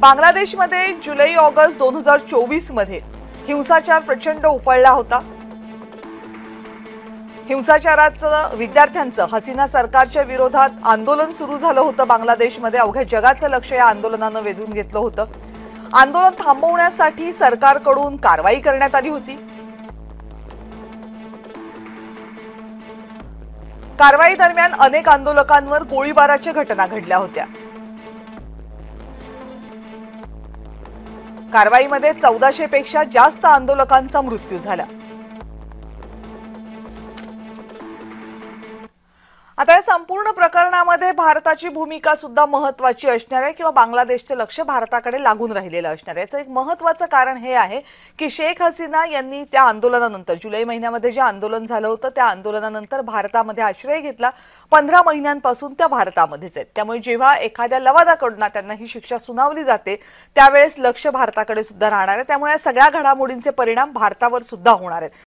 बांगलादेशमध्ये जुलै-ऑगस्ट 2024 मध्ये हिंसाचार प्रचंड उफाळला होता। हिंसाचाराचं विद्यार्थ्यांचं हसीना सरकारच्या विरोधात आंदोलन सुरू झालं होतं। बांगलादेशमध्ये अवघ्या जगाचं लक्ष या आंदोलनानं वेधून घेतलं होतं। आंदोलन थांबवण्यासाठी सरकारकडून कारवाई करण्यात आली होती। कारवाई दरम्यान अनेक आंदोलकांवर गोळीबाराच्या घटना घडल्या होत्या। कारवाईमध्ये 1400 पेक्षा जास्त आंदोलकांचा मृत्यू झाला। आता या संपूर्ण प्रकरणामध्ये भारताची भूमिका सुद्धा महत्त्वाची असणार आहे किंवा बांगलादेशचे लक्ष भारताकडे लागून राहिलेलं असणार आहे। याचं एक महत्त्वाचं कारण हे आहे की शेख हसीना यांनी त्या आंदोलनानंतर जुलै महिन्यामध्ये जे आंदोलन झालं होतं त्या आंदोलनानंतर भारतामध्ये आश्रय घेतला। 15 महिन्यांपासून त्या भारतामध्येच आहेत। त्यामुळे जेव्हा एखाद्या लवादाकडून त्यांना ही शिक्षा सुनावली जाते त्यावेळेस लक्ष भारताकडे सुद्धा राहणार आहे। त्यामुळे या सगळ्या घडामोडींचे परिणाम भारतावर सुद्धा होणार आहेत।